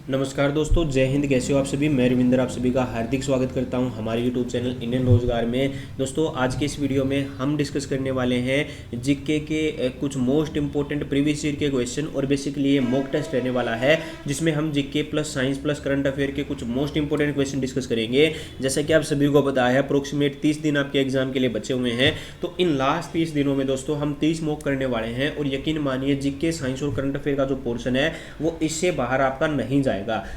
नमस्कार दोस्तों, जय हिंद। कैसे हो आप सभी। मैं रविंद्र आप सभी का हार्दिक स्वागत करता हूं हमारे यूट्यूब चैनल इंडियन रोजगार में। दोस्तों, आज के इस वीडियो में हम डिस्कस करने वाले हैं जीके के कुछ मोस्ट इंपॉर्टेंट प्रीवियस ईयर के क्वेश्चन और बेसिकली ये मॉक टेस्ट रहने वाला है जिसमें हम GK plus science plus current affair के कुछ मोस्ट इंपॉर्टेंट क्वेश्चन डिस्कस करेंगे। जैसा कि आप सभी को पता है, अप्रोक्सीमेट 30 दिन आपके एग्जाम के लिए बचे हुए हैं। तो इन लास्ट 30 दिनों में दोस्तों हम 30 मॉक करने वाले हैं और यकीन मानिए जीके साइंस और करंट अफेयर का जो पोर्शन है वो इससे बाहर आपका नहीं जाएगा।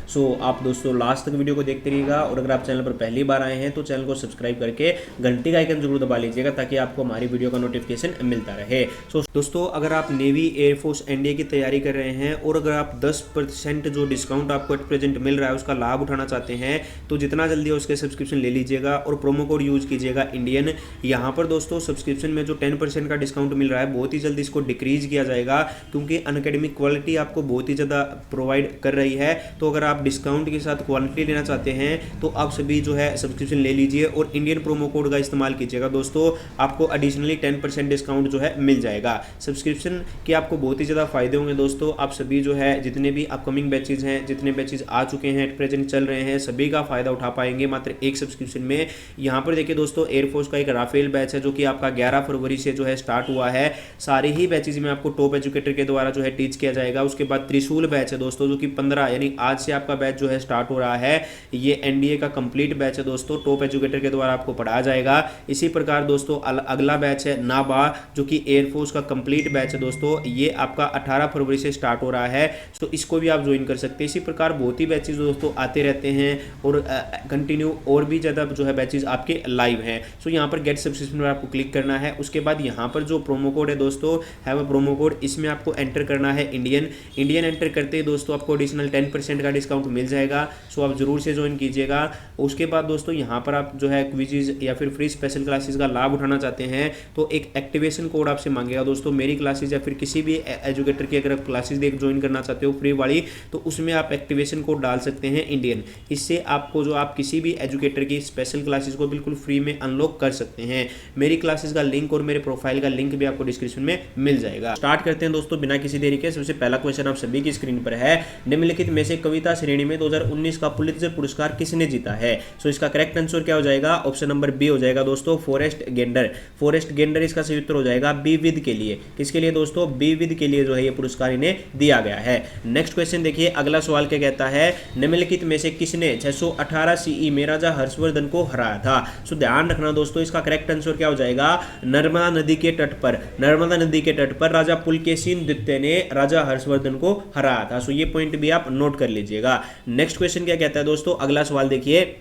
सो आप दोस्तों लास्ट तक वीडियो को देखते रहिएगा और अगर आप चैनल पर पहली बार आए हैं तो चैनल को सब्सक्राइब करके घंटी का आइकन जरूर दबा लीजिएगा ताकि आपको हमारी वीडियो का नोटिफिकेशन मिलता रहे। सो दोस्तों, अगर आप नेवी, एयरफोर्स, एनडीए की तैयारी कर रहे हैं और अगर आप 10% जो डिस्काउंट आपको एट प्रेजेंट मिल रहा है उसका लाभ उठाना चाहते हैं तो जितना जल्दी हो उसके सब्सक्रिप्शन ले लीजिएगा और प्रोमो कोड यूज कीजिएगा इंडियन। यहाँ पर दोस्तों सब्सक्रिप्शन में जो 10% का डिस्काउंट मिल रहा है बहुत ही जल्दी इसको डिक्रीज किया जाएगा क्योंकि अनअकैडमिक क्वालिटी आपको बहुत ही ज़्यादा प्रोवाइड कर रही है। तो अगर आप डिस्काउंट के साथ क्वालिटी लेना चाहते हैं तो आप सभी जो है सब्सक्रिप्शन ले लीजिए और इंडियन प्रोमो कोड का इस्तेमाल कीजिएगा। दोस्तों आपको एडिशनली 10% डिस्काउंट जो है मिल जाएगा। सब्सक्रिप्शन के आपको बहुत ही ज़्यादा फायदे होंगे। दोस्तों आप सभी जो है जितने भी अपकमिंग बैचेज हैं, जितने बैचेज आ चुके हैं, एट प्रेजेंट चल रहे हैं, सभी का फायदा उठा पाएंगे मात्र एक सब्सक्रिप्शन में। यहाँ पर देखिए दोस्तों, एयरफोर्स का एक राफेल बैच है जो कि आपका 11 फरवरी से जो है स्टार्ट हुआ है। सारे ही बैचेज में आपको टॉप एजुकेटर के द्वारा जो है टीच किया जाएगा। उसके बाद त्रिशूल बैच है दोस्तों जो कि 15 यानी आज से आपका बैच जो है स्टार्ट हो रहा है। ये एनडीए का कंप्लीट बैच है दोस्तों, टॉप एजुकेटर के द्वारा आपको पढ़ाया जाएगा। इसी प्रकार दोस्तों अगला बैच है नाबा जो कि एयरफोर्स का कंप्लीट बैच है दोस्तों, ये आपका 18 फरवरी से स्टार्ट हो रहा है। तो इसको भी आप ज्वाइन कर सकते हैं। इसी प्रकार बहुत ही बैचेज दोस्तों आते रहते हैं और कंटिन्यू और भी ज़्यादा जो है बैचेज आपके लाइव हैं। सो यहाँ पर गेट सब्सक्रिप्शन पर आपको क्लिक करना है। उसके बाद यहाँ पर जो प्रोमो कोड है दोस्तों है वो प्रोमो कोड, इसमें आपको एंटर करना है इंडियन एंटर करते ही दोस्तों आपको एडिशनल 10% का डिस्काउंट मिल जाएगा। सो आप जरूर से ज्वाइन कीजिएगा। उसके बाद दोस्तों यहाँ पर आप जो है क्विज़ या फिर फ्री स्पेशल क्लासेस का लाभ उठाना चाहते हैं तो एक एक्टिवेशन कोड आपसे मांगेगा दोस्तों। मेरी क्लासेस या फिर किसी भी एजुकेटर की अगर आप क्लासेस देख ज्वाइन करना चाहते हो फ्री वाली तो उसमें आप एक्टिवेशन कोड डाल सकते हैं इंडियन। इससे आपको जो आप किसी भी एजुकेटर की स्पेशल क्लासेस को बिल्कुल फ्री में अनलॉक कर सकते हैं। मेरी क्लासेस का लिंक और मेरे प्रोफाइल का लिंक भी आपको डिस्क्रिप्शन में मिल जाएगा। स्टार्ट करते हैं दोस्तों बिना किसी देरी के। सबसे पहला क्वेश्चन आप सभी की स्क्रीन पर है। निम्नलिखित में से कविता श्रेणी में 2019 का पुलित्जर पुरस्कार किसने जीता है। सो इसका करेक्ट आंसर क्या हो जाएगा। ऑप्शन नंबर बी हो जाएगा दोस्तों, फॉरेस्ट गेंडर। फॉरेस्ट गेंडर इसका सही उत्तर हो जाएगा बी विद के लिए। किसके लिए दोस्तों, बी विद के लिए जो है ये पुरस्कार इन्हें दिया गया है। नेक्स्ट क्वेश्चन देखिए, अगला सवाल क्या कहता है। निम्नलिखित में से किसने 618 सीई में राजा हर्षवर्धन को हराया था। सो ध्यान रखना दोस्तों, इसका करेक्ट आंसर क्या हो जाएगा। नर्मदा नदी के तट पर, नर्मदा नदी के तट पर राजा पुलकेशिन द्वितीय ने राजा हर्षवर्धन को हराया था। सो ये पॉइंट भी आप नोट कर लीजिएगा। नेक्स्ट क्वेश्चन क्या कहता है दोस्तों, अगला सवाल देखिए।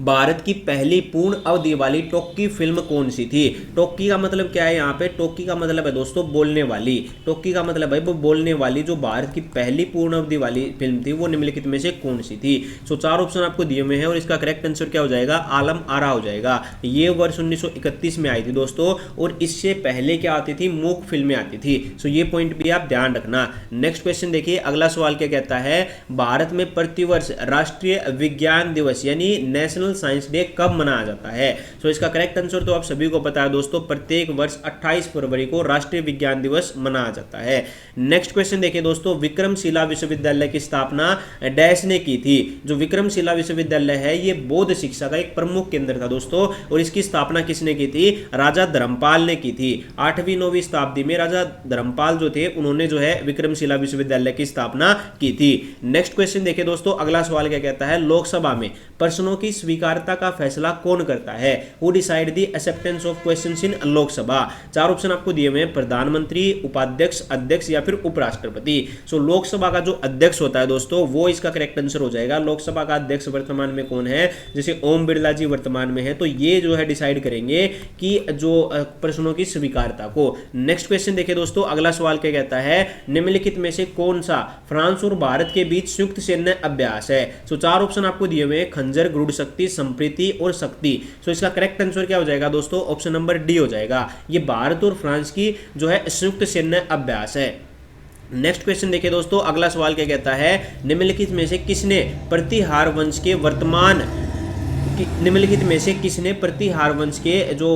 भारत की पहली पूर्ण अवधि वाली टॉकी फिल्म कौन सी थी। टॉकी का मतलब क्या है यहाँ पे, टॉकी का मतलब है दोस्तों बोलने वाली। टॉकी का मतलब है वो बोलने वाली। जो भारत की पहली पूर्ण अवधि वाली फिल्म थी वो निम्नलिखित में से कौन सी थी। सो 4 ऑप्शन आपको दिए हुए हैं और इसका करेक्ट आंसर क्या हो जाएगा, आलम आरा हो जाएगा। ये वर्ष 1931 में आई थी दोस्तों और इससे पहले क्या आती थी, मूक फिल्में आती थी। सो ये पॉइंट भी आप ध्यान रखना। नेक्स्ट क्वेश्चन देखिए, अगला सवाल क्या कहता है। भारत में प्रतिवर्ष राष्ट्रीय विज्ञान दिवस यानी नेशनल साइंस डे कब मनाया जाता है। सो इसका करेक्ट आंसर तो आप सभी को पता है दोस्तों, प्रत्येक वर्ष 28 फरवरी को राष्ट्रीय विज्ञान दिवस मनाया जाता है। नेक्स्ट क्वेश्चन देखिए दोस्तों, विक्रमशिला विश्वविद्यालय की स्थापना डैश ने की थी। जो विक्रमशिला विश्वविद्यालय है ये बौद्ध शिक्षा का एक प्रमुख केंद्र था दोस्तों और इसकी स्थापना किसने की थी, राजा धर्मपाल ने की थी। 8वीं 9वीं शताब्दी में राजा धर्मपाल जो थे उन्होंने जो है विक्रमशिला विश्वविद्यालय की स्थापना की थी। नेक्स्ट क्वेश्चन देखिए दोस्तों, अगला सवाल क्या कहता है। लोकसभा में प्रश्नों की स्वीकार्यता का फैसला कौन करता है। Who decide the acceptance of questions in Lok Sabha. 4 option आपको दिए हुए हैं, प्रधानमंत्री, उपाध्यक्ष, अध्यक्ष या फिर उपराष्ट्रपति। सो लोकसभा का जो अध्यक्ष होता है दोस्तों वो इसका करेक्ट आंसर हो जाएगा। लोकसभा का अध्यक्ष वर्तमान में कौन है, जैसे ओम बिरला जी वर्तमान में है तो ये जो है डिसाइड करेंगे कि जो प्रश्नों की स्वीकार्यता को। नेक्स्ट क्वेश्चन देखिए दोस्तों, अगला सवाल क्या कहता है। निम्नलिखित में से कौन सा फ्रांस और भारत के बीच संयुक्त सैन्य अभ्यास है। सो 4 ऑप्शन आपको दिए हुए हैं, खंजर, गरुड़ शक्ति, संप्रीति और शक्ति। सो इसका करेक्ट आंसर क्या हो जाएगा दोस्तों, ऑप्शन नंबर डी हो जाएगा। ये भारत और फ्रांस की जो है संयुक्त सैन्य अभ्यास है। नेक्स्ट क्वेश्चन देखिए दोस्तों, अगला सवाल क्या कहता है। निम्नलिखित में से किसने प्रतिहार वंश के वर्तमान निम्नलिखित में से किसने प्रतिहार वंश के जो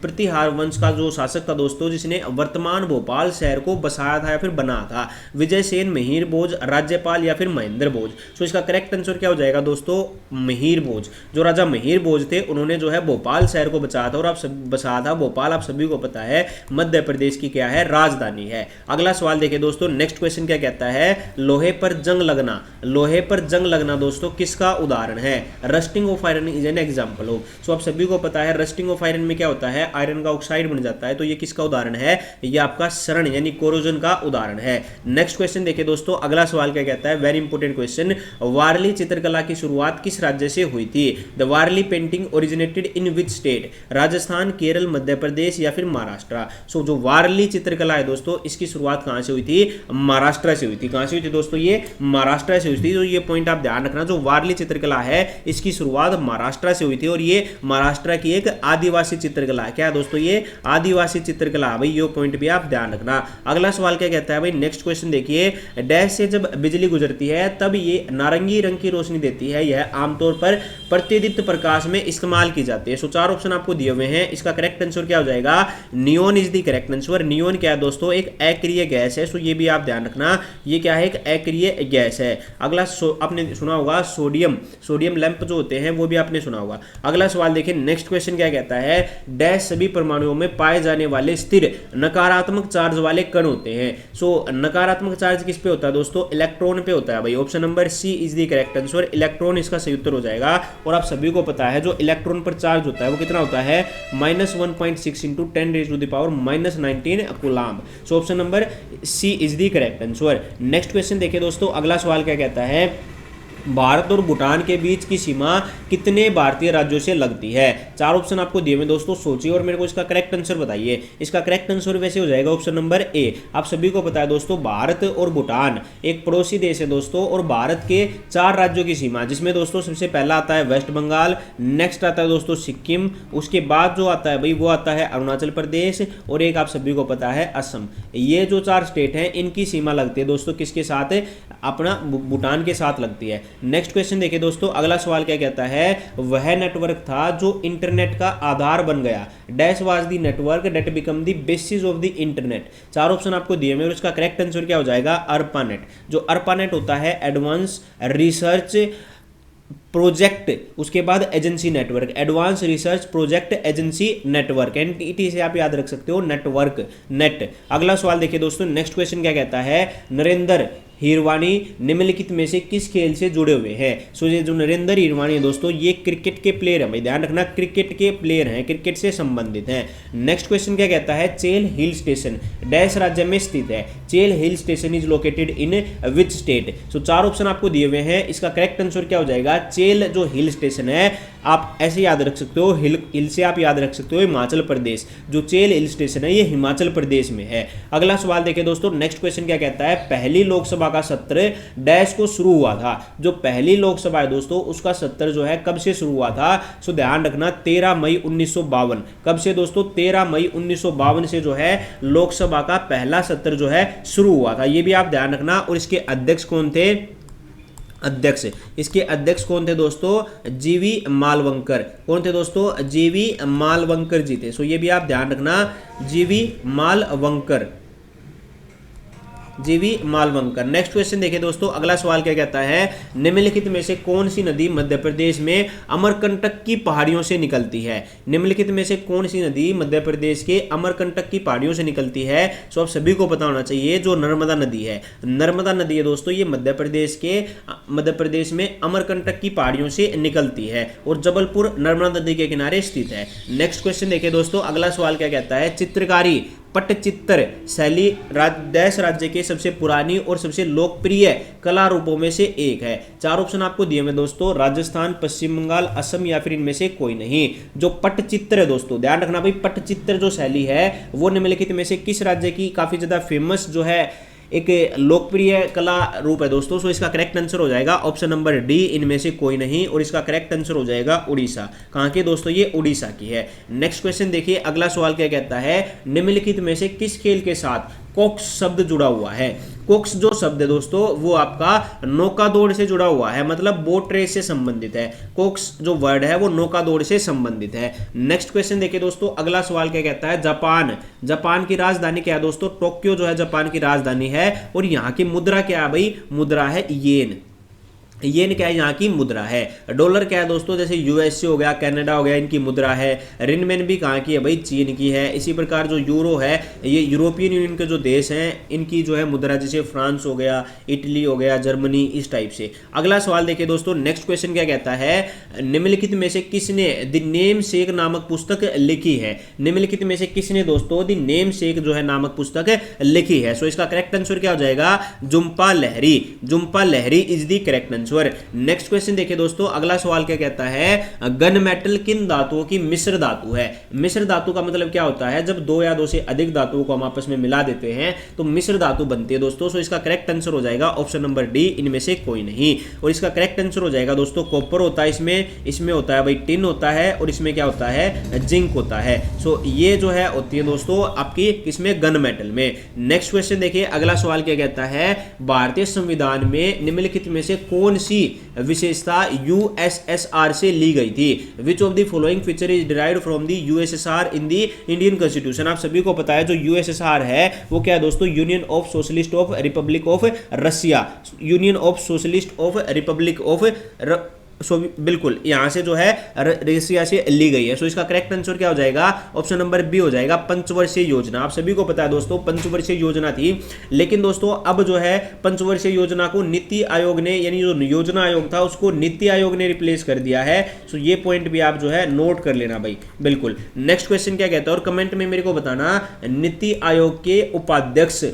प्रतिहार वंश का जो शासक था दोस्तों, जिसने वर्तमान भोपाल शहर को बसाया था या फिर बना था, विजय सेन, मिहिर भोज, राज्यपाल या फिर महेंद्र भोज। तो इसका करेक्ट आंसर क्या हो जाएगा दोस्तों, मिहिर भोज। जो राजा मिहिर भोज थे उन्होंने जो है भोपाल शहर को बचाया था, और आप सब बसाया था। भोपाल आप सभी को पता है मध्य प्रदेश की क्या है, राजधानी है। अगला सवाल देखिए दोस्तों, नेक्स्ट क्वेश्चन क्या कहता है, लोहे पर जंग लगना, लोहे पर जंग लगना दोस्तों किसका उदाहरण है, rusting of iron is an example of. So आप सभी को पता है रस्टिंग ऑफ आयरन में क्या होता है, आयरन का ऑक्साइड बन जाता है। तो ये किसका उदाहरण है, ये आपका शरण यानी कोरोजन का उदाहरण है। नेक्स्ट क्वेश्चन देखिए दोस्तों, अगला सवाल क्या कहता है, वेरी इंपॉर्टेंट क्वेश्चन, वारली चित्रकला की शुरुआत किस राज्य से हुई थी, the Warli painting originated in which state, Rajasthan, Kerala, Madhya Pradesh या फिर महाराष्ट्र। सो जो वारली चित्रकला है दोस्तों, इसकी शुरुआत कहां से हुई थी, महाराष्ट्र से हुई थी। कहां से हुई थी दोस्तों, ये महाराष्ट्र से हुई थी। तो ये पॉइंट आप ध्यान रखना, जो वारली चित्रकला है इसकी शुरुआत महाराष्ट्र से हुई थी, और ये महाराष्ट्र की एक आदिवासी चित्रकला है। क्या है दोस्तों, ये आदिवासी चित्रकला। भाई ये पॉइंट भी आप ध्यान रखना। अगला सवाल क्या कहता है भाई, नेक्स्ट क्वेश्चन देखिए, डैश से जब बिजली गुजरती है तब ये नारंगी रंग की रोशनी देती है, यह आमतौर पर प्रतिदीप्त प्रकाश में इस्तेमाल की जाती है। सो चार ऑप्शन आपको दिए हुए हैं, इसका करेक्ट आंसर क्या हो जाएगा, neon is the correct answer. Neon क्या है दोस्तों, एक अक्रिय गैस है। सो ये भी आप ध्यान रखना, ये क्या है, एक अक्रिय गैस है। अगला आपने सुना होगा सोडियम, सोडियम लैंप जो होते हैं वो भी आपने सुना होगा। अगला सवाल देखिए, नेक्स्ट क्वेश्चन क्या कहता है, डैश सभी परमाणुओं में पाए जाने वाले स्थिर नकारात्मक चार्ज वाले कण होते हैं। सो नकारात्मक चार्ज किस पे होता है दोस्तों, इलेक्ट्रॉन पे होता है। भाई option number C is the correct answer, electron इसका सही उत्तर हो जाएगा। और आप सभी को पता है जो इलेक्ट्रॉन पर चार्ज होता है वो कितना होता है, -1.6 × 10⁻⁻19 coulomb. So option number C is the correct answer. Next question देखिए दोस्तों, अगला सवाल क्या कहता है, भारत और भूटान के बीच की सीमा कितने भारतीय राज्यों से लगती है। चार ऑप्शन आपको दिए हुए दोस्तों, सोचिए और मेरे को इसका करेक्ट आंसर बताइए। इसका करेक्ट आंसर वैसे हो जाएगा ऑप्शन नंबर ए। आप सभी को पता है दोस्तों, भारत और भूटान एक पड़ोसी देश है दोस्तों, और भारत के 4 राज्यों की सीमा, जिसमें दोस्तों सबसे पहला आता है वेस्ट बंगाल, नेक्स्ट आता है दोस्तों सिक्किम, उसके बाद जो आता है भाई वो आता है अरुणाचल प्रदेश, और एक आप सभी को पता है असम। ये जो 4 स्टेट हैं इनकी सीमा लगती है दोस्तों किसके साथ, अपना भूटान के साथ लगती है। नेक्स्ट क्वेश्चन देखिए दोस्तों, अगला सवाल क्या कहता है, वह नेटवर्क था जो इंटरनेट का आधार बन गया, dash was the network that become the basis of the internet. चार ऑप्शन आपको दिए हैं, उसका करेक्ट आंसर क्या हो जाएगा, ARPANET। जो ARPANET होता है एडवांस रिसर्च प्रोजेक्ट, उसके बाद agency network, advance research project agency network, NTT से आप याद रख सकते हो, नेटवर्क नेट। अगला सवाल देखिए दोस्तों, नेक्स्ट क्वेश्चन क्या कहता है, नरेंद्र हिरवानी निम्नलिखित में से किस खेल से जुड़े हुए हैं। सो ये जो नरेंद्र हिरवानी है दोस्तों, ये क्रिकेट के प्लेयर हैं। भाई ध्यान रखना, क्रिकेट के प्लेयर हैं, क्रिकेट से संबंधित हैं। नेक्स्ट क्वेश्चन क्या कहता है, चेल हिल स्टेशन डैश राज्य में स्थित है, चेल hill station is located in which state. So 4 option आपको दिए हुए हैं, इसका करेक्ट आंसर क्या हो जाएगा, चेल जो हिल स्टेशन है, आप ऐसे याद रख सकते हो, हिल से आप याद रख सकते हो हिमाचल प्रदेश। जो चेल हिल स्टेशन है ये हिमाचल प्रदेश में है। अगला सवाल देखिए दोस्तों, नेक्स्ट क्वेश्चन क्या कहता है, पहली लोकसभा का सत्र डैश को शुरू हुआ था। जो पहली लोकसभा है दोस्तों, उसका सत्र जो है कब से शुरू हुआ था। सो ध्यान रखना, 13 मई 1952। कब से दोस्तों, 13 मई 1952 से जो है लोकसभा का पहला सत्र जो है शुरू हुआ था। ये भी आप ध्यान रखना। और इसके अध्यक्ष कौन थे, इसके अध्यक्ष कौन थे दोस्तों, जीवी मालवंकर। कौन थे दोस्तों, जीवी मालवंकर जी थे। सो ये भी आप ध्यान रखना, जीवी मालवंकर, जीवी मालवंकर। नेक्स्ट क्वेश्चन देखिए दोस्तों, अगला सवाल क्या कहता है, निम्नलिखित में से कौन सी नदी मध्य प्रदेश में अमरकंटक की पहाड़ियों से निकलती है। निम्नलिखित में से कौन सी नदी मध्य प्रदेश के अमरकंटक की पहाड़ियों से निकलती है। सो आप सभी को पता होना चाहिए, जो नर्मदा नदी है, नर्मदा नदी है दोस्तों, ये मध्य प्रदेश में अमरकंटक की पहाड़ियों से निकलती है, और जबलपुर नर्मदा नदी के किनारे स्थित है। नेक्स्ट क्वेश्चन देखिए दोस्तों, अगला सवाल क्या कहता है, चित्रकारी पट्टचित्र शैली देश राज्य के सबसे पुरानी और सबसे लोकप्रिय कला रूपों में से एक है। 4 ऑप्शन आपको दिए हुए दोस्तों, राजस्थान, पश्चिम बंगाल, असम या फिर इनमें से कोई नहीं। जो पट्टचित्र है दोस्तों, ध्यान रखना भाई, पट्टचित्र जो शैली है वो निम्नलिखित में से किस राज्य की काफी ज्यादा फेमस जो है एक लोकप्रिय कला रूप है दोस्तों। सो इसका करेक्ट आंसर हो जाएगा ऑप्शन नंबर डी, इनमें से कोई नहीं, और इसका करेक्ट आंसर हो जाएगा उड़ीसा। कहां के दोस्तों, ये उड़ीसा की है। नेक्स्ट क्वेश्चन देखिए, अगला सवाल क्या कहता है, निम्नलिखित में से किस खेल के साथ कोक्स शब्द जुड़ा हुआ है। कोक्स जो शब्द है दोस्तों वो आपका नौका दौड़ से जुड़ा हुआ है, मतलब बोट रेस से संबंधित है। कोक्स जो वर्ड है वो नौका दौड़ से संबंधित है। नेक्स्ट क्वेश्चन देखिए दोस्तों, अगला सवाल क्या कहता है, जापान, जापान की राजधानी क्या है दोस्तों, टोक्यो जो है जापान की राजधानी है। और यहाँ की मुद्रा क्या है भाई, मुद्रा है येन। येन क्या है, यहाँ की मुद्रा है। डॉलर क्या है दोस्तों, जैसे यूएसए हो गया, कनाडा हो गया, इनकी मुद्रा है। रिनमेन भी कहाँ की है भाई, चीन की है। इसी प्रकार जो यूरो है, ये यूरोपियन यूनियन के जो देश हैं इनकी जो है मुद्रा, जैसे फ्रांस हो गया, इटली हो गया, जर्मनी, इस टाइप से। अगला सवाल देखिए दोस्तों, नेक्स्ट क्वेश्चन क्या कहता है, निम्नलिखित में से किसने द नेम सेक नामक पुस्तक लिखी है। निम्नलिखित में से किसने दोस्तों द नेम सेक जो है नामक पुस्तक लिखी है। सो इसका करेक्ट आंसर क्या हो जाएगा, Jhumpa Lahiri. Jhumpa Lahiri is the correct answer. Next question देखिए दोस्तों, अगला सवाल क्या कहता है, गन मेटल किन धातुओं की मिश्र धातु है। मिश्र धातु का मतलब क्या होता है, जब दो या दो से अधिक धातुओं को हम आपस में मिला देते हैं तो मिश्र धातु बनती है दोस्तों। सो इसका करेक्ट आंसर हो जाएगा ऑप्शन नंबर डी, इनमें से कोई नहीं। और इसका करेक्ट आंसर हो जाएगा दोस्तों, कॉपर होता है इसमें होता है भाई टिन होता है, और इसमें क्या होता है, जिंक होता है। सो ये जो है होती है दोस्तों आपकी किसमें, गन मेटल में। नेक्स्ट क्वेश्चन देखिए, अगला सवाल क्या कहता है, भारतीय संविधान में निम्नलिखित में से कौन सी विशेषता यूएसएसआर से ली गई थी। विच of the following feature is derived from the USSR in the Indian constitution. आप सभी को पता है जो यूएसएसआर है वो क्या है दोस्तों, union of socialist of republic of Russia, union of socialist of republic of so बिल्कुल यहाँ से जो है रशिया से ली गई है। सो इसका करेक्ट आंसर क्या हो जाएगा, ऑप्शन नंबर बी हो जाएगा, पंचवर्षीय योजना। आप सभी को पता है दोस्तों पंचवर्षीय योजना थी, लेकिन दोस्तों अब जो है पंचवर्षीय योजना को नीति आयोग ने, यानी जो योजना आयोग था उसको नीति आयोग ने रिप्लेस कर दिया है। सो ये पॉइंट भी आप जो है नोट कर लेना भाई, बिल्कुल। नेक्स्ट क्वेश्चन क्या कहता है, और कमेंट में मेरे को बताना नीति आयोग के उपाध्यक्ष,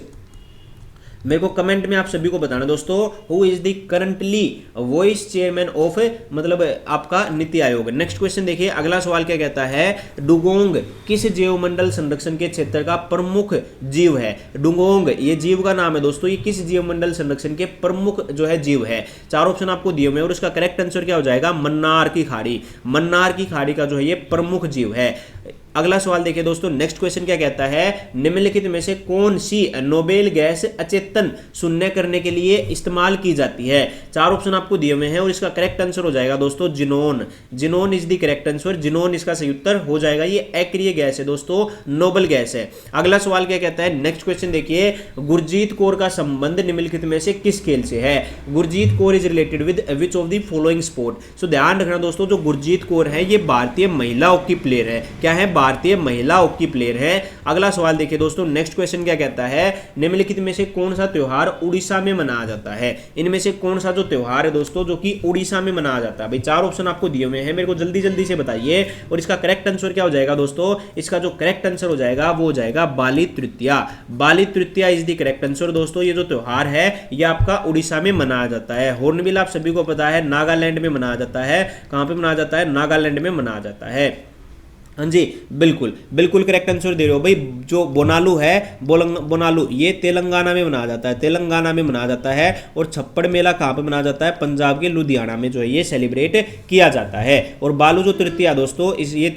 मेरे को कमेंट में आप सभी को बताना दोस्तों, who is the currently vice chairman of, मतलब आपका नीति आयोग। नेक्स्ट क्वेश्चन देखिए, अगला सवाल क्या कहता है, डुगोंग किस जीवमंडल संरक्षण के क्षेत्र का प्रमुख जीव है। डुगोंग ये जीव का नाम है दोस्तों, ये किस जीवमंडल संरक्षण के प्रमुख जो है जीव है। चार ऑप्शन आपको दिए हुए हैं और इसका करेक्ट आंसर क्या हो जाएगा, मन्नार की खाड़ी। मन्नार की खाड़ी का जो है ये प्रमुख जीव है। अगला सवाल देखिए दोस्तों, नेक्स्ट क्वेश्चन क्या कहता है, निम्नलिखित में से कौन सी नोबेल गैस अचेतन शून्य करने के लिए इस्तेमाल की जाती है। चार ऑप्शन आपको दिए हुए हैं और इसका करेक्ट आंसर हो जाएगा दोस्तों xenon. Xenon is the correct answer, xenon इसका सही उत्तर हो जाएगा। ये अक्रिय गैस है दोस्तों, नोबल गैस है। अगला सवाल क्या कहता है, नेक्स्ट क्वेश्चन देखिए, गुरजीत कौर का संबंध निम्नलिखित में से किस खेल से है। Gurjit Kaur is related with which of the following sport. So ध्यान रखना दोस्तों, जो गुरजीत कौर है ये भारतीय महिला हॉकी प्लेयर है। क्या है, भारतीय महिला हॉकी प्लेयर है। अगला सवाल देखिए दोस्तों, नेक्स्ट क्वेश्चन क्या कहता है, निम्नलिखित में से कौन सा त्योहार उड़ीसा में मनाया जाता है। इनमें से कौन सा जो त्योहार है दोस्तों जो कि उड़ीसा में मनाया जाता है। भाई चार ऑप्शन आपको दिए हुए हैं, मेरे को जल्दी जल्दी से बताइए और इसका करेक्ट आंसर क्या हो जाएगा दोस्तों। इसका जो करेक्ट आंसर हो जाएगा वो हो जाएगा बाली तृतीया। बाली तृतीया इज द करेक्ट आंसर दोस्तों। ये जो त्योहार है ये आपका उड़ीसा में मनाया जाता है। हॉर्नबिल आप सभी को पता है नागालैंड में मनाया जाता है। कहां पे मनाया जाता है, नागालैंड में मनाया जाता है। हाँ जी, बिल्कुल बिल्कुल करेक्ट आंसर दे रहे हो भाई। जो बोनालू है, बोनालू ये तेलंगाना में मनाया जाता है, तेलंगाना में मनाया जाता है। और छप्पड़ मेला कहाँ पे मनाया जाता है, पंजाब के लुधियाना में जो है ये सेलिब्रेट किया जाता है। और बालू जो तृतीया दोस्तों, इस ये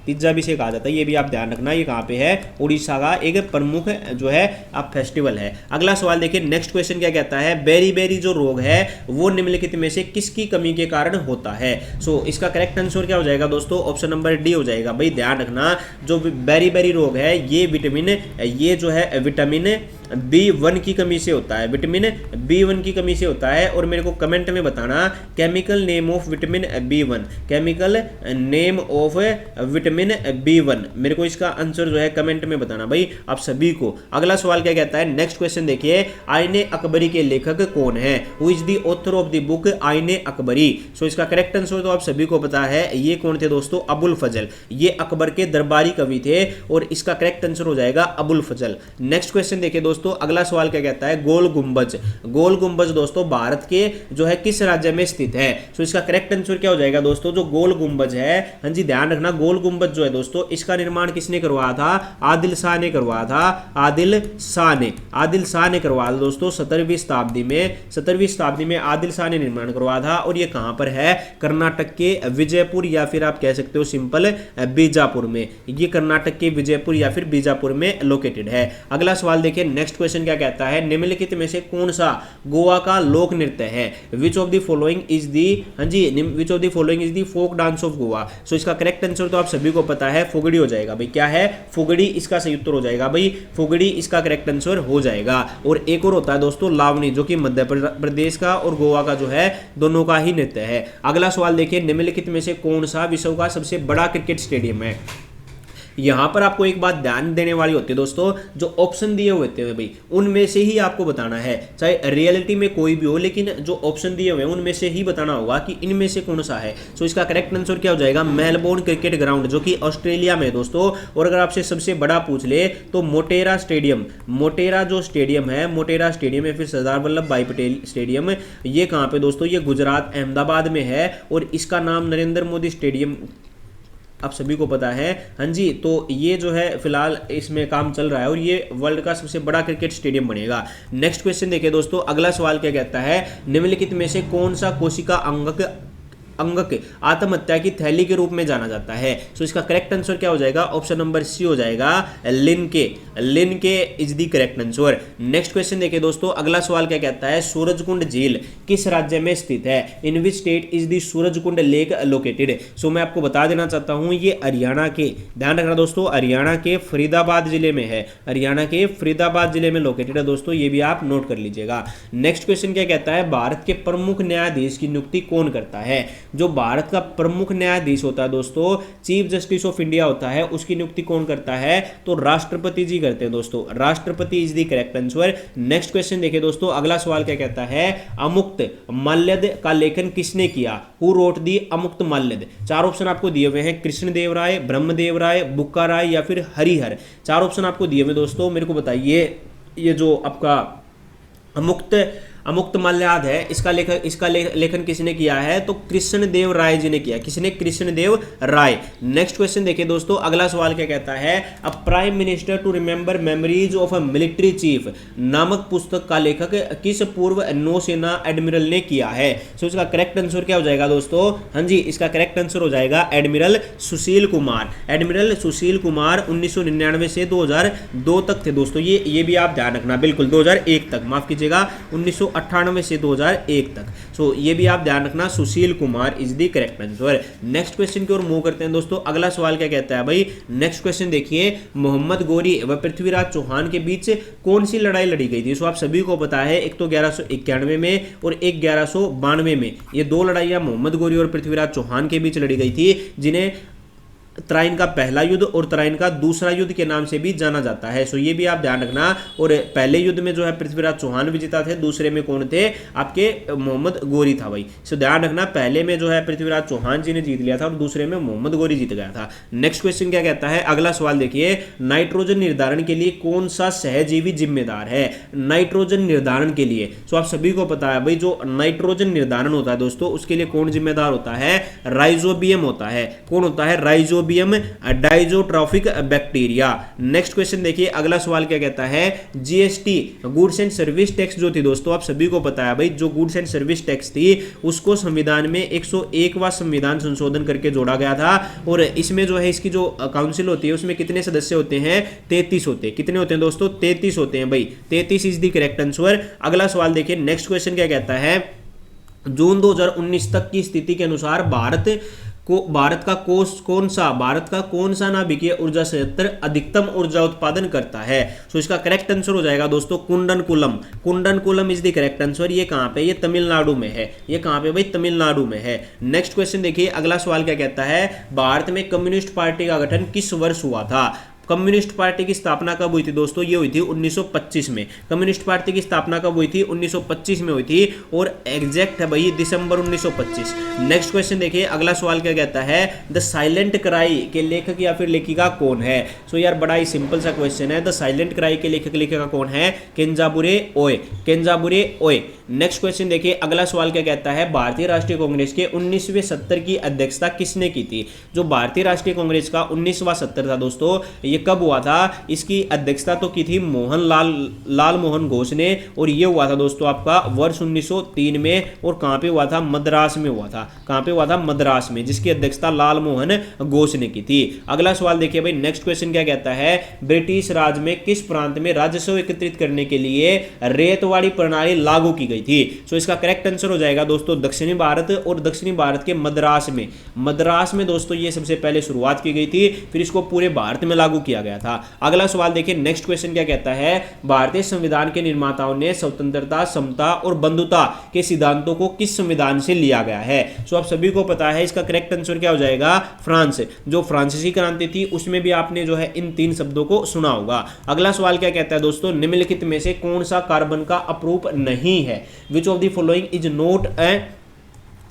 तीजा भी से कहा जाता है, ये भी आप ध्यान रखना। ये कहाँ पे है, उड़ीसा का एक प्रमुख जो है आप फेस्टिवल है। अगला सवाल देखिए, नेक्स्ट क्वेश्चन क्या कहता है, बेरी जो रोग है वो निम्नलिखित में से किसकी कमी के कारण होता है। सो इसका करेक्ट आंसर क्या हो जाएगा दोस्तों, ऑप्शन नंबर डी हो जाएगा। भाई ध्यान रखना, जो बेरी रोग है ये जो है विटामिन B1 की कमी से होता है, विटामिन B1 की कमी से होता है। और मेरे को कमेंट में बताना chemical name of vitamin B1, chemical name of vitamin B1। मेरे को इसका आंसर जो है कमेंट में बताना भाई आप सभी को। अगला सवाल क्या कहता है, नेक्स्ट क्वेश्चन देखिए, आईने अकबरी के लेखक कौन है, who is the author of the book आईने अकबरी। सो इसका करेक्ट आंसर तो आप सभी को पता है, ये कौन थे दोस्तों, अबुल फजल। ये अकबर के दरबारी कवि थे और इसका करेक्ट आंसर हो जाएगा अबुल फजल। नेक्स्ट क्वेश्चन देखिए दोस्तों, दोस्तों अगला सवाल क्या कहता है, गोल गुंबज। गोल गुंबज दोस्तों भारत के जो है किस राज्य में स्थित है? तो इसका करेक्ट आंसर क्या हो जाएगा दोस्तों, जो गोल गुंबज है, हाँ जी ध्यान रखना, गोल गुंबज जो है दोस्तों इसका निर्माण किसने करवाया था? आदिल शाह ने करवाया था। आदिल शाह ने करवाया दोस्तों 17वीं शताब्दी में आदिल शाह ने निर्माण करवाया था। और ये कहां पर है? कर्नाटक के विजयपुर या फिर आप कह सकते हो सिंपल बीजापुर में। ये कर्नाटक के विजयपुर या फिर बीजापुर में लोकेटेड है। अगला सवाल देखिए, नेक्स्ट क्वेश्चन क्या कहता है, निम्नलिखित में से कौन सा गोवा का लोक नृत्य है? Which of the following is the, हाँ जी which of the following is the folk dance of Goa. So इसका करेक्ट आंसर तो आप सभी को पता है, फुगड़ी हो जाएगा भाई। क्या है? फुगड़ी इसका सही उत्तर हो जाएगा भाई, फुगड़ी इसका करेक्ट आंसर हो जाएगा। और एक और होता है दोस्तों लावनी, जो कि मध्य प्रदेश का और गोवा का जो है दोनों का ही नृत्य है। अगला सवाल देखिए, निम्नलिखित में से कौन सा विश्व का सबसे बड़ा क्रिकेट स्टेडियम है? यहां पर आपको एक बात ध्यान देने वाली होती है दोस्तों, जो ऑप्शन दिए हुए थे भाई उनमें से ही आपको बताना है, चाहे रियलिटी में कोई भी हो, लेकिन जो ऑप्शन दिए हुए हैं उनमें से ही बताना होगा कि इनमें से कौन सा है। सो इसका करेक्ट आंसर क्या हो जाएगा? मेलबोर्न क्रिकेट ग्राउंड, जो कि ऑस्ट्रेलिया में है दोस्तों। और अगर आपसे सबसे बड़ा पूछ ले तो मोटेरा स्टेडियम, मोटेरा जो स्टेडियम है, मोटेरा स्टेडियम या फिर सरदार वल्लभ भाई पटेल स्टेडियम, ये कहाँ पे दोस्तों? ये गुजरात अहमदाबाद में है। और इसका नाम नरेंद्र मोदी स्टेडियम आप सभी को पता है, हाँ जी। तो ये जो है फिलहाल इसमें काम चल रहा है और ये वर्ल्ड का सबसे बड़ा क्रिकेट स्टेडियम बनेगा। नेक्स्ट क्वेश्चन देखिए दोस्तों, अगला सवाल क्या कहता है, निम्नलिखित में से कौन सा कोशिका अंगक आत्महत्या की थैली के रूप में जाना जाता है? सो इसका करेक्ट आंसर क्या हो जाएगा? ऑप्शन नंबर सी हो जाएगा, Linke is the correct answer. Next question देखिए दोस्तों, अगला सवाल क्या कहता है, सूरजकुंड झील किस राज्य में स्थित है? In which state is the Surajkund lake located? So मैं आपको बता देना चाहता हूं, ये हरियाणा के, ध्यान रखना दोस्तों, हरियाणा के फरीदाबाद जिले में है। हरियाणा के फरीदाबाद जिले में लोकेटेड है दोस्तों, ये भी आप नोट कर लीजिएगा। नेक्स्ट क्वेश्चन क्या कहता है, भारत के प्रमुख न्यायाधीश की नियुक्ति कौन करता है? जो भारत का प्रमुख न्यायाधीश होता है दोस्तों, चीफ जस्टिस ऑफ इंडिया होता है, उसकी नियुक्ति कौन करता है? तो राष्ट्रपति जी करते हैं दोस्तों, राष्ट्रपति is the correct answer. Next question देखिए दोस्तों, अगला सवाल क्या कहता है, अमुक्त माल्यद का लेखन किसने किया? हु रोट दी अमुक्त माल्यद? चार ऑप्शन आपको दिए हुए हैं, कृष्णदेव राय, ब्रह्मदेव राय, बुक्का राय या फिर हरिहर। चार ऑप्शन आपको दिए हुए दोस्तों, मेरे को बताइए ये जो आपका अमुक्त माल्याद है, इसका लेखन किसने किया है? तो कृष्णदेव राय जी ने किया। किसने? कृष्णदेव राय। नेक्स्ट क्वेश्चन देखिए दोस्तों, अगला सवाल क्या कहता है, a prime minister to remember memories of a military chief नामक पुस्तक का लेखक किस पूर्व नौसेना एडमिरल ने किया है? सो इसका करेक्ट आंसर क्या हो जाएगा दोस्तों? हाँ जी, इसका करेक्ट आंसर हो जाएगा एडमिरल सुशील कुमार। एडमिरल सुशील कुमार 1999 से 2002 तक थे दोस्तों। ये भी आप ध्यान रखना, बिल्कुल 2001 तक, माफ कीजिएगा 1998 से 2001 तक। सो ये भी आप ध्यान रखना, Sushil Kumar is the correct answer. Next question की ओर मूव करते हैं दोस्तों। अगला सवाल क्या कहता है भाई, नेक्स्ट क्वेश्चन देखिए, मोहम्मद गोरी व पृथ्वीराज चौहान के बीच कौन सी लड़ाई लड़ी गई थी? सो आप सभी को पता है, एक तो 1191 में और एक 1192 में। ये दो लड़ाइयां मोहम्मद गोरी और पृथ्वीराज चौहान के बीच लड़ी गई थी, जिन्हें तराइन का पहला युद्ध और तराइन का दूसरा युद्ध के नाम से भी जाना जाता है। सो ये भी आप ध्यान रखना। और पहले युद्ध में जो है पृथ्वीराज चौहान विजेता थे, दूसरे में कौन थे? आपके मोहम्मद गोरी था भाई। सो ध्यान रखना, पहले में जो है पृथ्वीराज चौहान जी ने जीत लिया था और दूसरे में मोहम्मद गोरी जीत गया था। नेक्स्ट क्वेश्चन क्या कहता है, अगला सवाल देखिए, नाइट्रोजन निर्धारण के लिए कौन सा सहजीवी जिम्मेदार है? नाइट्रोजन निर्धारण के लिए सो आप सभी को पता है भाई, जो नाइट्रोजन निर्धारण होता है दोस्तों, उसके लिए कौन जिम्मेदार होता है? राइजोबियम होता है। कौन होता है? Rhizobium diazotrophic bacteria. Next question देखिए, अगला सवाल क्या कहता है, GST goods and service tax जो थी दोस्तों, आप सभी को पता है भाई, जो गुड्स एंड सर्विस टैक्स थी उसको संविधान में 101वां संविधान संशोधन करके जोड़ा गया था। और इसमें जो है इसकी जो काउंसिल होती है उसमें कितने सदस्य होते हैं? 33 होते हैं। कितने होते हैं दोस्तों? 33 होते हैं भाई। 33 इज द करेक्ट आंसर। अगला सवाल देखिए, नेक्स्ट क्वेश्चन क्या कहता है, जून 2019 तक की स्थिति के अनुसार भारत का कौन सा नाभिकीय ऊर्जा संयंत्र अधिकतम ऊर्जा उत्पादन करता है? सो इसका करेक्ट आंसर हो जाएगा दोस्तों कुंडनकुलम इज द करेक्ट आंसर। ये कहां पे? ये तमिलनाडु में है। ये कहां पे भाई? तमिलनाडु में है। नेक्स्ट क्वेश्चन देखिए, अगला सवाल क्या कहता है, भारत में कम्युनिस्ट पार्टी का गठन किस वर्ष हुआ था? कम्युनिस्ट पार्टी की स्थापना कब हुई थी दोस्तों? ये हुई थी 1925 में। कम्युनिस्ट पार्टी की स्थापना कब हुई थी? 1925 में हुई थी और एग्जैक्ट है भाई दिसंबर 1925। नेक्स्ट क्वेश्चन देखिए, अगला सवाल क्या कहता है, द साइलेंट क्राई के लेखक या फिर लेखिका कौन है? सो यार बड़ा ही सिंपल सा क्वेश्चन है, द साइलेंट क्राई के लेखक लेखिका कौन है? केंजाबुरे ओए, केंजाबुरे ओए। नेक्स्ट क्वेश्चन देखिए, अगला सवाल क्या कहता है, भारतीय राष्ट्रीय कांग्रेस के 19वें सत्र की अध्यक्षता किसने की थी? जो भारतीय राष्ट्रीय कांग्रेस का 19वां सत्र था दोस्तों, ये कब हुआ था? इसकी अध्यक्षता तो की थी लाल मोहन घोष ने, और ये हुआ था दोस्तों आपका वर्ष 1903 में। और कहां पे हुआ था? मद्रास में हुआ था। कहां पे हुआ था? मद्रास में, जिसकी अध्यक्षता लाल मोहन घोष ने की थी। अगला सवाल देखिए भाई, नेक्स्ट क्वेश्चन क्या कहता है, ब्रिटिश राज में किस प्रांत में राजस्व एकत्रित करने के लिए रेतवाड़ी प्रणाली लागू की गई थी? सो इसका करेक्ट आंसर हो जाएगा दोस्तों दक्षिणी भारत, और दक्षिणी भारत के मद्रास में। मद्रास में दोस्तों ये सबसे पहले शुरुआत की गई थी, फिर इसको पूरे भारत में लागू किया गया था। अगला सवाल देखिए, नेक्स्ट क्वेश्चन क्या कहता है, भारतीय संविधान के निर्माताओं ने स्वतंत्रता, समता और बंधुता के सिद्धांतों को किस संविधान से लिया गया है? सो आप सभी को पता है इसका करेक्ट आंसर क्या हो जाएगा? फ्रांस। जो फ्रांसीसी क्रांति थी उसमें भी आपने जो है इन 3 शब्दों को सुना होगा। अगला सवाल क्या कहता है दोस्तों, निम्नलिखित में से कौन सा कार्बन का अपरूप नहीं है? Which of the following is not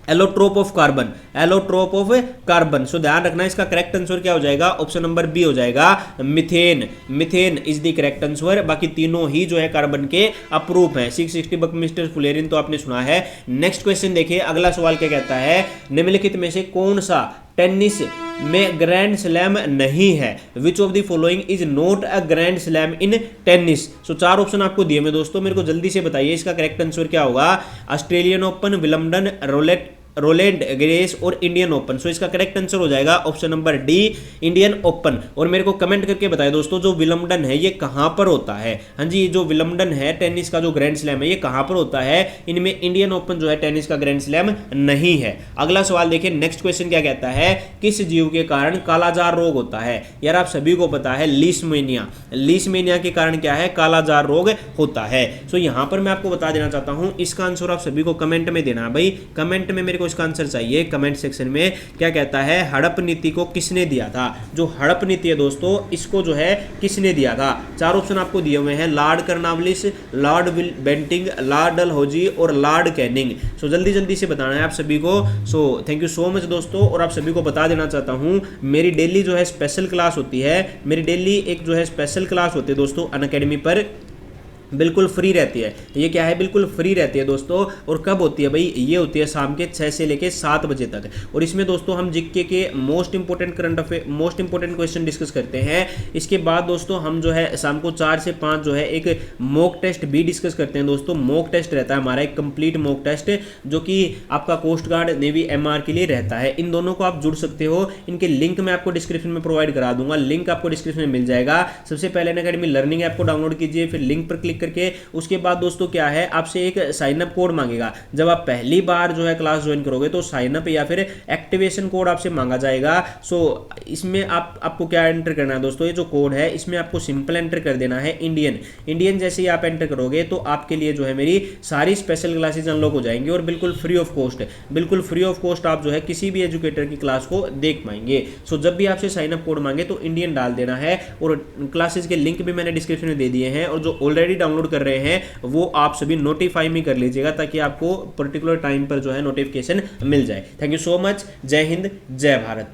allotrope of carbon, allotrope of carbon. So ध्यान रखना, इसका करेक्ट आंसर क्या हो जाएगा? ऑप्शन नंबर बी हो जाएगा, methane. Methane is the correct answer. बाकी तीनों ही जो है कार्बन के अपरूप हैं। 660 बकमिस्टर फुलेरिन तो आपने सुना है। नेक्स्ट क्वेश्चन देखिए, अगला सवाल क्या कहता है, निम्नलिखित में से कौन सा टेनिस में ग्रैंड स्लैम नहीं है? Which of the following is not a grand slam in tennis? So 4 option आपको दिए मैं दोस्तों, मेरे को जल्दी से बताइए इसका करेक्ट आंसर क्या होगा? ऑस्ट्रेलियन ओपन, विलम्बडन, रोलैंड गैरोस और इंडियन ओपन। सो इसका करेक्ट आंसर हो जाएगा option number D, Indian open. और मेरे को कमेंट करके बताएं दोस्तों, जो विलम्बडन है ये कहां पर होता है? हाँ जी, जो विलम्बडन है टेनिस का जो ग्रैंड स्लैम है ये कहां पर होता है? इनमें इंडियन ओपन जो है टेनिस का ग्रैंड स्लैम नहीं है। अगला सवाल देखिए, नेक्स्ट क्वेश्चन क्या कहता है, किस जीव के कारण कालाजार रोग होता है? यार आप सभी को पता है लीशमेनिया। लीशमेनिया के कारण क्या है? कालाजार रोग होता है। सो यहां पर मैं आपको बता देना चाहता हूं, इसका आंसर आप सभी को कमेंट में देना भाई। कमेंट में मेरे को इसका आंसर चाहिए। कमेंट सेक्शन में क्या कहता है, हड़प नीति को किसने दिया था? जो हड़प नीति है दोस्तों, इसको जो है किसने दिया था? 4 ऑप्शन आपको दिए हुए हैं, Lord Cornwallis, Lord Bentinck, Lord Dalhousie और लॉर्ड कैनिंग। सो जल्दी जल्दी से बताना है आप सभी को। So thank you so much दोस्तों। और आप सभी को बता देना चाहता हूं, मेरी डेली जो है स्पेशल क्लास होती है, मेरी डेली एक जो है स्पेशल क्लास होती है दोस्तों अनअकैडमी पर, बिल्कुल फ्री रहती है। ये क्या है? बिल्कुल फ्री रहती है दोस्तों। और कब होती है भाई? ये होती है शाम के 6 से लेके 7 बजे तक। और इसमें दोस्तों हम जीके के most important current affair, most important question discuss करते हैं। इसके बाद दोस्तों हम जो है शाम को 4 से 5 जो है एक मॉक टेस्ट भी डिस्कस करते हैं दोस्तों। मॉक टेस्ट रहता है हमारा एक कंप्लीट मॉक टेस्ट, जो कि आपका कोस्ट गार्ड, नेवी, MR के लिए रहता है। इन दोनों को आप जुड़ सकते हो। इनके लिंक मैं आपको डिस्क्रिप्शन में प्रोवाइड करा दूंगा। लिंक आपको डिस्क्रिप्शन में मिल जाएगा। सबसे पहले अनअकैडमी लर्निंग ऐप को डाउनलोड कीजिए, फिर लिंक पर क्लिक करके उसके बाद दोस्तों क्या है, आपसे एक साइन अप कोड मांगेगा। जब आप पहली बार जो है क्लास ज्वाइन करोगे तो साइन अप या फिर एक्टिवेशन कोड आपसे मांगा जाएगा। सो इसमें आपको क्या एंटर करना है दोस्तों, ये जो कोड है इसमें आपको सिंपल एंटर कर देना है इंडियन। जैसे ही आप एंटर करोगे तो आपके लिए जो है मेरी सारी स्पेशल क्लासेज अनलॉक हो जाएंगी और बिल्कुल फ्री ऑफ कॉस्ट आप जो है किसी भी एजुकेटर की क्लास को देख पाएंगे। सो जब भी आपसे साइन अप कोड मांगे तो इंडियन डाल देना है। और क्लासेज के लिंक भी मैंने डिस्क्रिप्शन में दे दिए हैं, और जो ऑलरेडी डाउनलोड कर रहे हैं वो आप सभी नोटिफाई में कर लीजिएगा, ताकि आपको पर्टिकुलर टाइम पर जो है नोटिफिकेशन मिल जाए। Thank you so much. जय हिंद, जय भारत।